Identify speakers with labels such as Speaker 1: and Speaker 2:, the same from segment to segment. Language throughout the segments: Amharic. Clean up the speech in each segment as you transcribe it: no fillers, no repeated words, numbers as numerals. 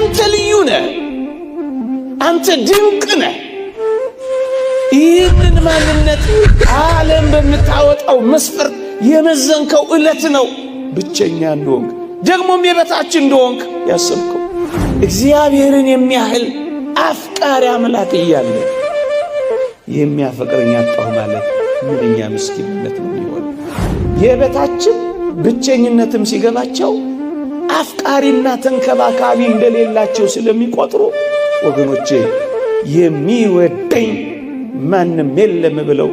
Speaker 1: አንተ ልዩ ነህ፣ አንተ ድንቅ ነህ። ይህንን ማንነት ዓለም በምታወጣው መስፈርት የመዘንከው ዕለት ነው ብቸኛ እንደሆንክ ደግሞም የበታች እንደሆንክ ያሰብከው። እግዚአብሔርን የሚያህል አፍቃሪ አምላክ እያለ የሚያፈቅረኝ አጣሁ ማለት ምንኛ ምስኪንነት ነው የሚሆነው። የበታችም ብቸኝነትም ሲገባቸው አፍቃሪና ተንከባካቢ እንደሌላቸው ስለሚቆጥሩ ወገኖቼ የሚወደኝ ማንም የለም ብለው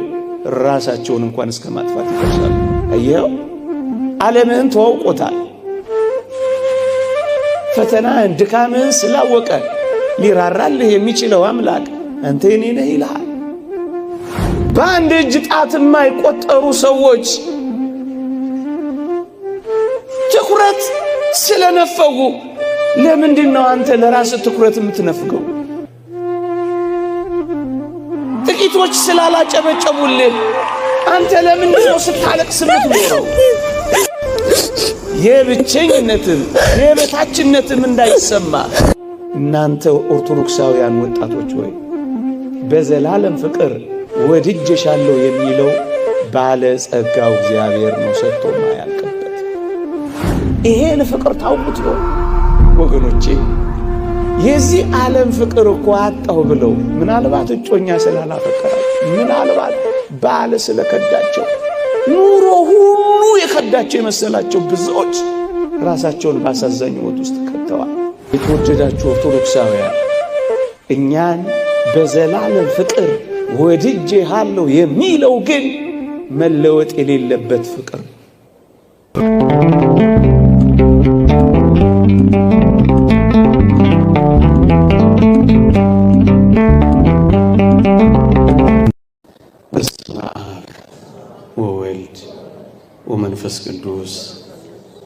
Speaker 1: ራሳቸውን እንኳን እስከ ማጥፋት ይደርሳሉ። አየኸው፣ ዓለምህን ተዋውቆታል። ፈተናህን ድካምህን ስላወቀ ሊራራልህ የሚችለው አምላክ አንተ የኔ ነህ ይልሃል። በአንድ እጅ ጣት የማይቆጠሩ ሰዎች ትኩረት ስለነፈጉ ለምንድን ነው አንተ ለራስህ ትኩረት የምትነፍገው? ጥቂቶች ስላላጨበጨቡልህ አንተ ለምንድን ነው ስታለቅስ የምትኖረው? የብቸኝነትም የበታችነትም እንዳይሰማ እናንተ ኦርቶዶክሳውያን ወጣቶች ሆይ በዘላለም ፍቅር ወድጄሻለሁ የሚለው ባለ ጸጋው እግዚአብሔር ነው ሰጥቶ ማያልቅበት። ይሄን ፍቅር ታውቁት ነው ወገኖቼ። የዚህ ዓለም ፍቅር እኮ አጣው ብለው ምናልባት እጮኛ ስላላፈቀራቸው፣ ምናልባት ባለ ስለከዳቸው፣ ኑሮ ሁሉ የከዳቸው የመሰላቸው ብዙዎች ራሳቸውን ባሳዛኝ ሞት ውስጥ ከተዋል። የተወደዳችሁ ኦርቶዶክሳውያን እኛን በዘላለም ፍቅር ወድጄሃለሁ የሚለው ግን መለወጥ የሌለበት ፍቅር። በስመ አብ ወወልድ ወመንፈስ ቅዱስ